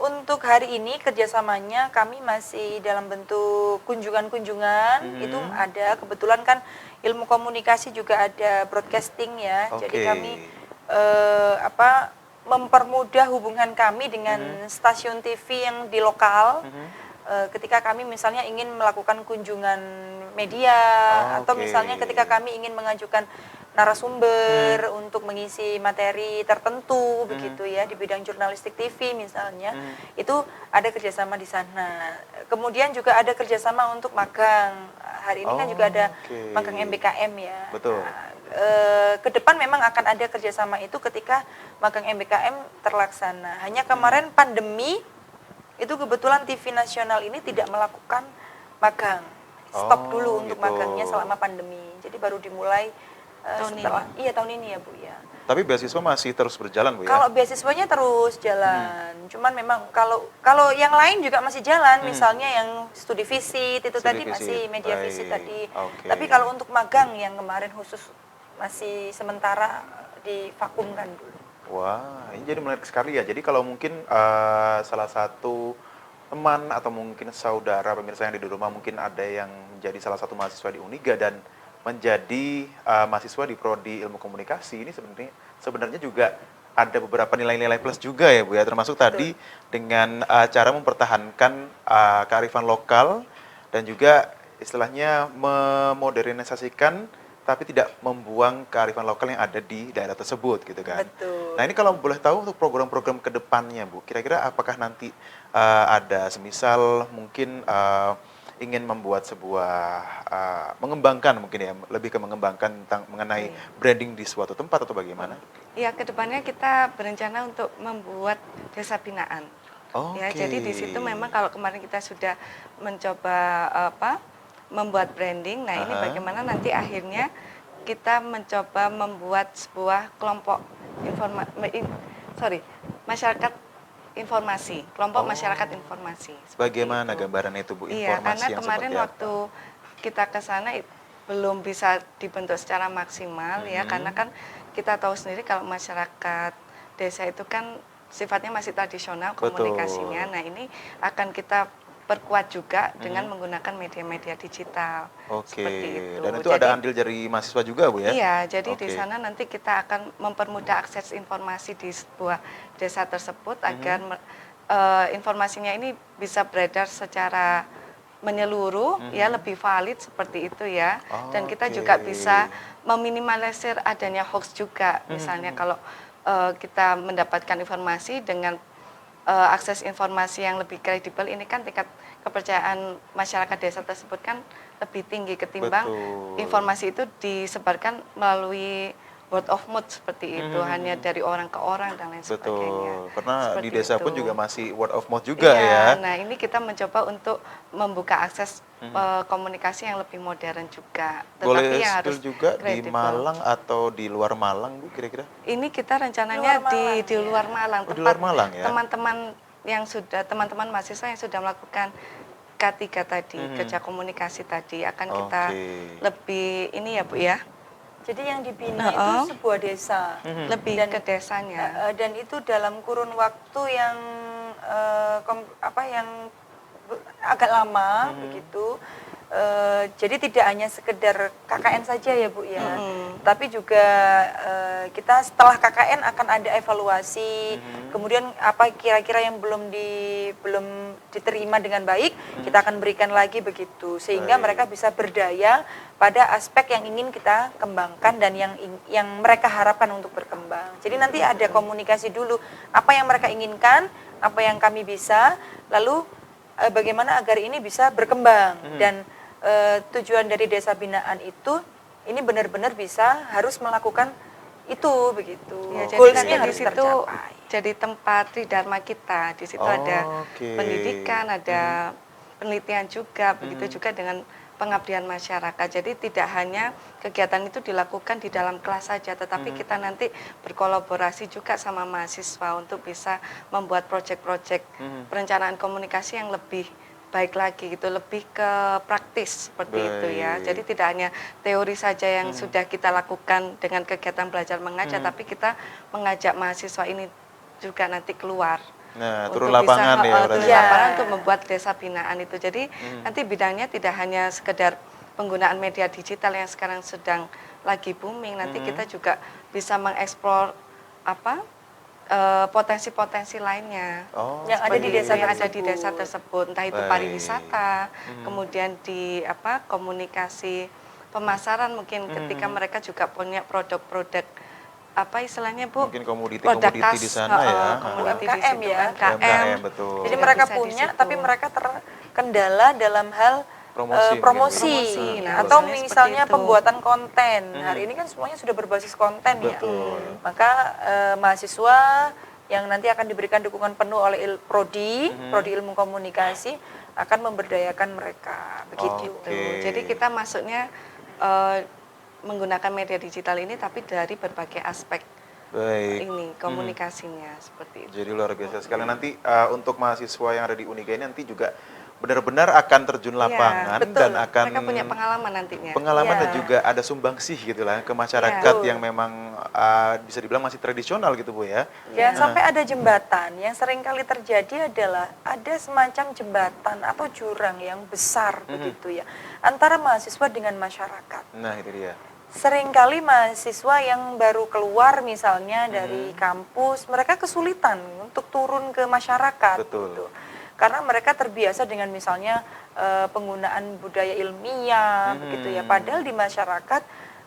Speaker 2: Untuk hari ini kerjasamanya kami masih dalam bentuk kunjungan-kunjungan, itu ada, kebetulan kan ilmu komunikasi juga ada broadcasting ya, jadi kami mempermudah hubungan kami dengan stasiun TV yang di lokal, ketika kami misalnya ingin melakukan kunjungan media, atau misalnya ketika kami ingin mengajukan narasumber untuk mengisi materi tertentu begitu ya di bidang jurnalistik TV misalnya, itu ada kerjasama di sana. Kemudian juga ada kerjasama untuk magang. Hari ini kan juga ada magang MBKM ya.
Speaker 1: Betul.
Speaker 2: Ke depan memang akan ada kerjasama itu ketika magang MBKM terlaksana. Hanya kemarin pandemi itu kebetulan TV nasional ini tidak melakukan magang. Stop dulu untuk magangnya selama pandemi. Jadi baru dimulai tahun ini ya Bu ya.
Speaker 1: Tapi beasiswa masih terus berjalan Bu ya?
Speaker 2: Kalau beasiswanya terus jalan, cuman memang kalau yang lain juga masih jalan, misalnya yang studi visit itu tadi masih media visit tadi. Tapi kalau untuk magang yang kemarin khusus masih sementara divakumkan dulu.
Speaker 1: Wah, ini jadi menarik sekali ya. Jadi kalau mungkin salah satu teman atau mungkin saudara pemirsa yang di rumah mungkin ada yang menjadi salah satu mahasiswa di Uniga dan menjadi mahasiswa di Prodi Ilmu Komunikasi, ini sebenarnya juga ada beberapa nilai-nilai plus juga ya Bu ya, termasuk tadi dengan cara mempertahankan kearifan lokal dan juga istilahnya memodernisasikan tapi tidak membuang kearifan lokal yang ada di daerah tersebut gitu kan.
Speaker 2: Betul.
Speaker 1: Nah ini kalau boleh tahu untuk program-program ke depannya Bu, kira-kira apakah nanti ada semisal mungkin ingin membuat sebuah mengembangkan mungkin ya, lebih ke mengembangkan tentang mengenai branding di suatu tempat atau bagaimana?
Speaker 3: Ya, kedepannya kita berencana untuk membuat desa binaan. Ya,
Speaker 1: Oke.
Speaker 3: jadi di situ memang kalau kemarin kita sudah mencoba membuat branding, nah ini
Speaker 1: Aha.
Speaker 3: bagaimana nanti akhirnya kita mencoba membuat sebuah kelompok masyarakat informasi, kelompok masyarakat informasi. Seperti
Speaker 1: Bagaimana
Speaker 3: itu.
Speaker 1: gambaran itu Bu?
Speaker 3: Iya,
Speaker 1: Informasi
Speaker 3: karena
Speaker 1: yang
Speaker 3: kemarin
Speaker 1: seperti
Speaker 3: waktu kita ke sana belum bisa dibentuk secara maksimal ya,
Speaker 1: Mhm.
Speaker 3: karena kan kita tahu sendiri kalau masyarakat desa itu kan sifatnya masih tradisional komunikasinya.
Speaker 1: Betul.
Speaker 3: Nah, ini akan kita perkuat juga dengan menggunakan media-media digital.
Speaker 1: Oke.
Speaker 3: Seperti itu.
Speaker 1: Dan itu ada andil dari mahasiswa juga Bu ya?
Speaker 3: Iya, jadi di
Speaker 1: Oke.
Speaker 3: sana nanti kita akan mempermudah akses informasi di sebuah desa tersebut agar informasinya ini bisa beredar secara menyeluruh, ya lebih valid seperti itu ya. Dan kita juga
Speaker 1: Oke.
Speaker 3: bisa meminimalisir adanya hoax juga. Misalnya kalau kita mendapatkan informasi dengan akses informasi yang lebih kredibel, ini kan tingkat kepercayaan masyarakat desa tersebut kan lebih tinggi ketimbang
Speaker 1: Betul.
Speaker 3: informasi itu disebarkan melalui word of mouth seperti itu, hanya dari orang ke orang dan lain sebagainya.
Speaker 1: Betul. Karena di
Speaker 3: Seperti
Speaker 1: desa pun
Speaker 3: itu.
Speaker 1: juga masih word of mouth juga
Speaker 3: Iya,
Speaker 1: ya.
Speaker 3: nah ini kita mencoba untuk membuka akses komunikasi yang lebih modern juga. Tetapi
Speaker 1: Boleh
Speaker 3: yang
Speaker 1: spill
Speaker 3: harus
Speaker 1: juga di
Speaker 3: kredibel.
Speaker 1: Malang atau di luar Malang Bu kira-kira?
Speaker 3: Ini kita rencananya
Speaker 2: Luar Malang,
Speaker 3: di
Speaker 2: ya.
Speaker 3: luar Malang,
Speaker 1: Oh, di luar Malang ya?
Speaker 3: teman-teman mahasiswa yang sudah melakukan K3 tadi, kerja komunikasi tadi akan kita
Speaker 1: Oke.
Speaker 3: lebih ini ya Bu ya,
Speaker 2: Jadi yang dibina
Speaker 3: Heeh.
Speaker 2: itu sebuah desa.
Speaker 3: lebih
Speaker 2: Dan-
Speaker 3: ke desanya.
Speaker 2: Dan itu dalam kurun waktu yang yang agak lama begitu. Jadi tidak hanya sekedar KKN saja ya Bu ya, tapi juga kita setelah KKN akan ada evaluasi, kemudian apa kira-kira yang belum diterima dengan baik, kita akan berikan lagi begitu, sehingga
Speaker 1: Baik.
Speaker 2: mereka bisa berdaya pada aspek yang ingin kita kembangkan dan yang mereka harapkan untuk berkembang. Jadi nanti ada komunikasi dulu, apa yang mereka inginkan, apa yang kami bisa, lalu bagaimana agar ini bisa berkembang dan tujuan dari desa binaan itu ini benar-benar bisa harus melakukan itu begitu.
Speaker 3: Ya, jadi
Speaker 2: Goalsnya
Speaker 3: nanti di
Speaker 2: harus
Speaker 3: situ
Speaker 2: tercapai.
Speaker 3: jadi tempat tridharma kita. Di situ ada
Speaker 1: Oke.
Speaker 3: pendidikan, ada penelitian juga, begitu juga dengan pengabdian masyarakat. Jadi tidak hanya kegiatan itu dilakukan di dalam kelas saja, tetapi kita nanti berkolaborasi juga sama mahasiswa untuk bisa membuat proyek-proyek perencanaan komunikasi yang lebih baik lagi gitu, lebih ke praktis seperti itu ya.
Speaker 1: Baik.
Speaker 3: Jadi tidak hanya teori saja yang sudah kita lakukan dengan kegiatan belajar mengajar, tapi kita mengajak mahasiswa ini juga nanti keluar.
Speaker 1: Nah,
Speaker 3: Untuk
Speaker 1: turun lapangan
Speaker 3: bisa,
Speaker 1: ya
Speaker 3: turun
Speaker 1: berarti.
Speaker 2: Iya.
Speaker 3: lapangan untuk membuat desa binaan itu. Jadi nanti bidangnya tidak hanya sekedar penggunaan media digital yang sekarang sedang lagi booming. Nanti kita juga bisa mengeksplor potensi-potensi lainnya.
Speaker 1: Oh,
Speaker 2: Yang ada di
Speaker 3: Seperti
Speaker 2: desa
Speaker 3: itu, yang ada di
Speaker 2: tersebut.
Speaker 3: desa tersebut, entah itu
Speaker 1: Baik.
Speaker 3: pariwisata, kemudian di komunikasi pemasaran mungkin ketika mereka juga punya produk-produk istilahnya Bu,
Speaker 1: mungkin
Speaker 3: produk
Speaker 1: komoditi-komoditi
Speaker 3: khas,
Speaker 1: di sana ya.
Speaker 3: komoditi di
Speaker 2: UMKM
Speaker 3: situ,
Speaker 2: ya.
Speaker 3: UMKM.
Speaker 1: Betul.
Speaker 2: Jadi
Speaker 3: Juga
Speaker 2: mereka
Speaker 3: bisa di
Speaker 2: punya,
Speaker 3: situ.
Speaker 2: tapi mereka terkendala dalam hal
Speaker 1: Promosi
Speaker 2: promosi,
Speaker 3: mungkin, ya. Nah,
Speaker 2: atau
Speaker 3: misalnya
Speaker 2: misalnya
Speaker 3: seperti itu.
Speaker 2: pembuatan konten. Hari ini kan semuanya sudah berbasis konten ya.
Speaker 1: Betul.
Speaker 2: Maka mahasiswa yang nanti akan diberikan dukungan penuh oleh Prodi Ilmu Komunikasi akan memberdayakan mereka begitu.
Speaker 1: Oke.
Speaker 3: Jadi kita masuknya menggunakan media digital ini tapi dari berbagai aspek
Speaker 1: Baik.
Speaker 3: ini komunikasinya seperti itu.
Speaker 1: Jadi luar biasa sekali. Nanti untuk mahasiswa yang ada di Uniga ini nanti juga benar-benar akan terjun lapangan
Speaker 2: betul.
Speaker 1: dan akan
Speaker 3: Mereka punya pengalaman nantinya.
Speaker 1: pengalaman
Speaker 2: Iya.
Speaker 1: dan juga ada sumbangsih gitu lah ke masyarakat
Speaker 2: Iya.
Speaker 1: yang memang bisa dibilang masih tradisional gitu Bu ya.
Speaker 2: Jangan sampai ada jembatan. Yang sering kali terjadi adalah ada semacam jembatan atau jurang yang besar begitu ya antara mahasiswa dengan masyarakat.
Speaker 1: Nah itu dia.
Speaker 2: Seringkali mahasiswa yang baru keluar misalnya dari kampus, mereka kesulitan untuk turun ke masyarakat.
Speaker 1: Betul.
Speaker 2: Gitu. Karena mereka terbiasa dengan misalnya penggunaan budaya ilmiah, begitu ya. Padahal di masyarakat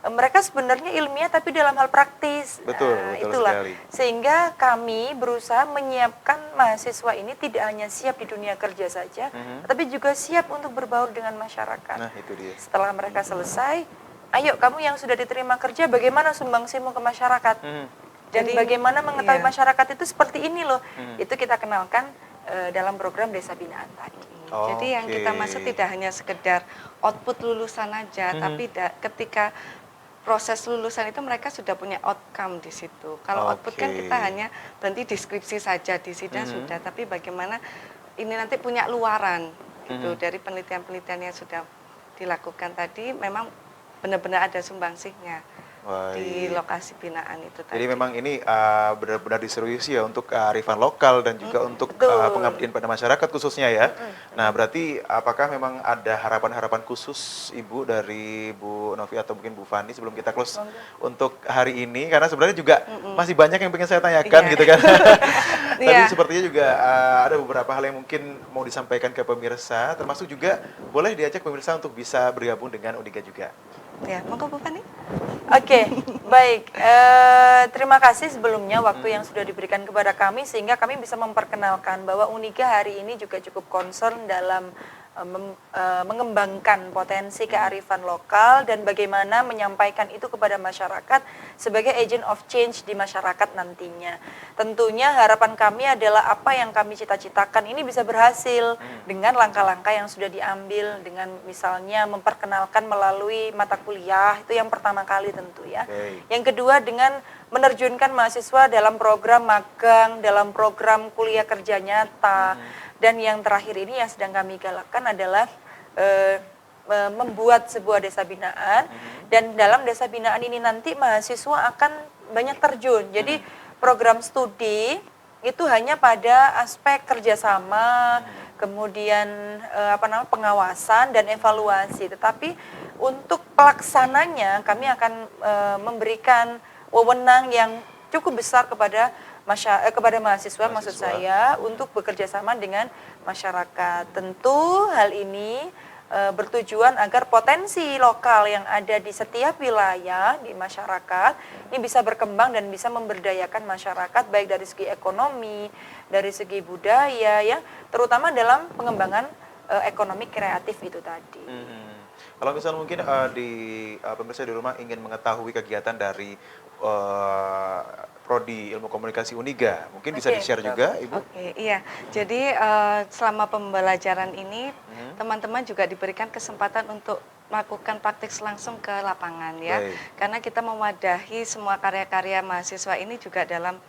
Speaker 2: mereka sebenarnya ilmiah tapi dalam hal praktis.
Speaker 1: Betul,
Speaker 2: Nah,
Speaker 1: betul
Speaker 2: itulah.
Speaker 1: sekali.
Speaker 2: Sehingga kami berusaha menyiapkan mahasiswa ini tidak hanya siap di dunia kerja saja, tapi juga siap untuk berbaur dengan masyarakat.
Speaker 1: Nah itu dia.
Speaker 2: Setelah mereka selesai, ayo kamu yang sudah diterima kerja, bagaimana sumbangsimu ke masyarakat? Dan
Speaker 3: Jadi,
Speaker 2: bagaimana mengetahui
Speaker 3: iya.
Speaker 2: masyarakat itu seperti ini loh. Itu kita kenalkan dalam program Desa Binaan tadi.
Speaker 3: Jadi yang kita maksud tidak hanya sekedar output lulusan aja, tapi ketika proses lulusan itu mereka sudah punya outcome di situ. Kalau output kan kita hanya berhenti deskripsi saja di sidang sudah, tapi bagaimana ini nanti punya luaran gitu dari penelitian-penelitian yang sudah dilakukan tadi, memang benar-benar ada sumbangsihnya di lokasi binaan itu tadi.
Speaker 1: Jadi memang ini benar-benar diseriusi ya untuk kearifan lokal dan juga untuk pengabdian pada masyarakat khususnya ya. Nah berarti apakah memang ada harapan-harapan khusus Ibu dari Bu Novi atau mungkin Bu Fani sebelum kita close untuk hari ini? Karena sebenarnya juga masih banyak yang pengen saya tanyakan gitu kan. Tadi sepertinya juga ada beberapa hal yang mungkin mau disampaikan ke pemirsa, termasuk juga boleh diajak pemirsa untuk bisa bergabung dengan Uniga juga.
Speaker 3: Ya, monggo Bu Fani.
Speaker 2: Oke, baik. Terima kasih sebelumnya waktu yang sudah diberikan kepada kami sehingga kami bisa memperkenalkan bahwa Uniga hari ini juga cukup concern dalam mengembangkan potensi kearifan lokal dan bagaimana menyampaikan itu kepada masyarakat sebagai agent of change di masyarakat nantinya. Tentunya harapan kami adalah apa yang kami cita-citakan ini bisa berhasil dengan langkah-langkah yang sudah diambil dengan misalnya memperkenalkan melalui mata kuliah, itu yang pertama kali tentu ya. Yang kedua dengan menerjunkan mahasiswa dalam program magang, dalam program kuliah kerja nyata. Dan yang terakhir ini yang sedang kami galakkan adalah membuat sebuah desa binaan. Dan dalam desa binaan ini nanti mahasiswa akan banyak terjun. Jadi program studi itu hanya pada aspek kerjasama, kemudian pengawasan dan evaluasi. Tetapi untuk pelaksananya kami akan memberikan wewenang yang cukup besar kepada mahasiswa maksud saya untuk bekerja sama dengan masyarakat. Tentu hal ini bertujuan agar potensi lokal yang ada di setiap wilayah di masyarakat ini bisa berkembang dan bisa memberdayakan masyarakat baik dari segi ekonomi, dari segi budaya ya, terutama dalam pengembangan ekonomi kreatif itu tadi.
Speaker 1: Kalau misalnya mungkin di pemirsa di rumah ingin mengetahui kegiatan dari Prodi Ilmu Komunikasi Uniga, mungkin bisa di-share juga, Ibu?
Speaker 3: Oke, iya. Jadi selama pembelajaran ini teman-teman juga diberikan kesempatan untuk melakukan praktik langsung ke lapangan ya. Karena kita mewadahi semua karya-karya mahasiswa ini juga dalam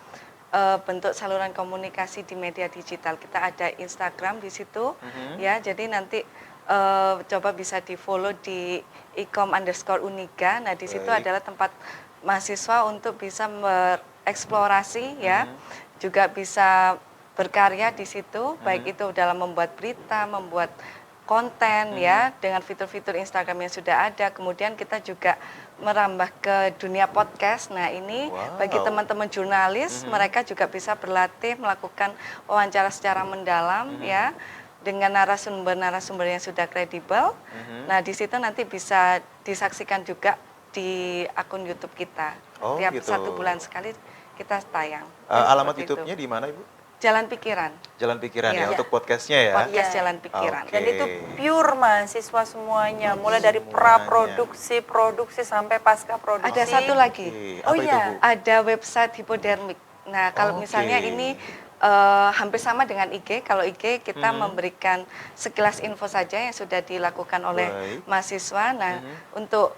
Speaker 3: bentuk saluran komunikasi di media digital. Kita ada Instagram di situ ya. Jadi nanti coba bisa di-follow di @ikom_uniga. Nah, di situ adalah tempat mahasiswa untuk bisa bereksplorasi ya, juga bisa berkarya di situ, baik itu dalam membuat berita, membuat konten ya, dengan fitur-fitur Instagram yang sudah ada. Kemudian kita juga merambah ke dunia podcast. Nah ini bagi teman-teman jurnalis, mereka juga bisa berlatih melakukan wawancara secara mendalam ya, dengan narasumber-narasumber yang sudah kredibel. Nah di situ nanti bisa disaksikan juga di akun YouTube kita. Tiap
Speaker 1: gitu.
Speaker 3: 1 bulan sekali kita tayang.
Speaker 1: Alamat YouTube-nya di mana, Ibu?
Speaker 3: Jalan Pikiran.
Speaker 1: Jalan Pikiran ya,
Speaker 3: Iya.
Speaker 1: untuk podcastnya ya?
Speaker 3: Podcast Jalan Pikiran.
Speaker 1: Oke.
Speaker 2: Dan itu pure mahasiswa semuanya, mulai dari pra-produksi, produksi sampai pasca produksi.
Speaker 3: Ada satu lagi.
Speaker 1: Apa itu, Bu?
Speaker 3: Ada website Hipodermic. Nah, kalau misalnya ini hampir sama dengan IG. Kalau IG kita memberikan sekilas info saja yang sudah dilakukan oleh mahasiswa. Nah, untuk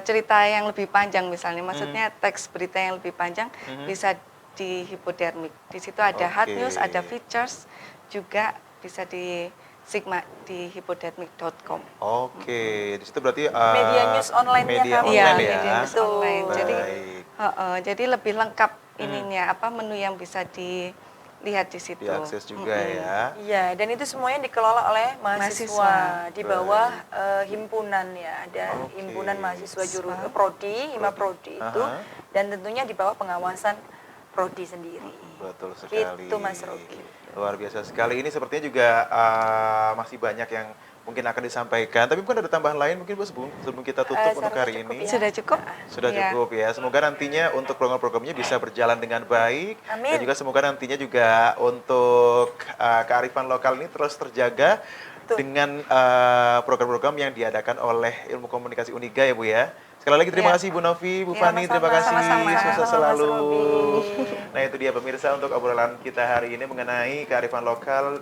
Speaker 3: cerita yang lebih panjang misalnya, maksudnya teks berita yang lebih panjang bisa di Hipodermic. Di situ ada hard news, ada features juga bisa Sigma di hipodetmic.com.
Speaker 1: Oke, di situ berarti
Speaker 2: Media news online-nya
Speaker 1: media
Speaker 2: kami.
Speaker 3: Iya,
Speaker 1: online ya.
Speaker 3: media news
Speaker 2: Betul.
Speaker 3: online. Jadi,
Speaker 1: Baik.
Speaker 3: jadi lebih lengkap ininya, apa menu yang bisa dilihat di situ.
Speaker 1: Diakses juga ya.
Speaker 2: Iya, dan itu semuanya dikelola oleh mahasiswa,
Speaker 3: Mahasiswa.
Speaker 2: di bawah himpunan ya, ada
Speaker 1: Oke.
Speaker 2: himpunan mahasiswa prodi, hima prodi itu,
Speaker 1: Aha.
Speaker 2: dan tentunya di bawah pengawasan prodi sendiri.
Speaker 1: Betul sekali.
Speaker 2: Gitu Mas Rogi.
Speaker 1: Luar biasa sekali. Ini sepertinya juga masih banyak yang mungkin akan disampaikan. Tapi mungkin ada tambahan lain mungkin Bu sebelum kita tutup
Speaker 2: Saya
Speaker 1: untuk
Speaker 2: rasa
Speaker 1: hari
Speaker 2: cukup
Speaker 1: ini.
Speaker 2: ya.
Speaker 3: Sudah cukup?
Speaker 1: Sudah
Speaker 3: Iya.
Speaker 1: cukup ya. Semoga nantinya untuk program-programnya bisa berjalan dengan baik.
Speaker 2: Amin.
Speaker 1: Dan juga semoga nantinya juga untuk kearifan lokal ini terus terjaga
Speaker 2: Betul.
Speaker 1: dengan program-program yang diadakan oleh Ilmu Komunikasi Uniga ya Bu ya. Sekali lagi terima
Speaker 3: Iya.
Speaker 1: kasih Bu Novi, Bu
Speaker 3: Iya,
Speaker 1: Fani, terima kasih.
Speaker 3: sama-sama.
Speaker 1: Sukses
Speaker 2: Sama-sama, Mas
Speaker 1: selalu.
Speaker 2: Robi.
Speaker 1: Nah itu dia pemirsa untuk obrolan kita hari ini mengenai kearifan lokal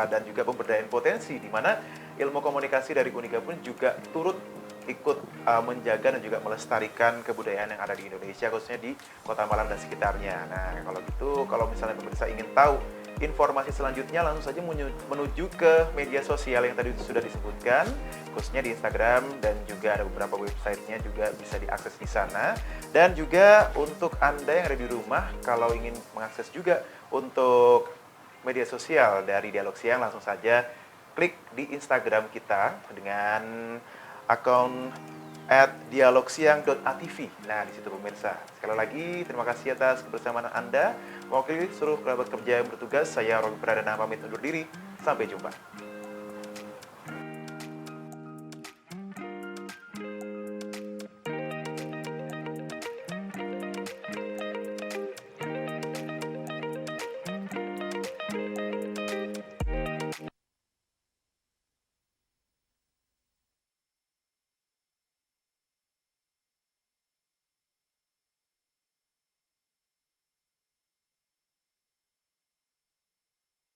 Speaker 1: dan juga pemberdayaan potensi di mana ilmu komunikasi dari Uniga pun juga turut ikut menjaga dan juga melestarikan kebudayaan yang ada di Indonesia khususnya di Kota Malang dan sekitarnya. Nah kalau gitu kalau misalnya pemirsa ingin tahu informasi selanjutnya langsung saja menuju ke media sosial yang tadi sudah disebutkan khususnya di Instagram dan juga ada beberapa websitenya juga bisa diakses di sana. Dan juga untuk Anda yang ada di rumah kalau ingin mengakses juga untuk media sosial dari Dialog Siang langsung saja klik di Instagram kita dengan akun @dialogsiang.atv. Nah, di situ pemirsa. Sekali lagi terima kasih atas kebersamaan Anda. Mewakili seluruh kerabat kerja yang bertugas, saya Rogi Pradana pamit undur diri. Sampai jumpa.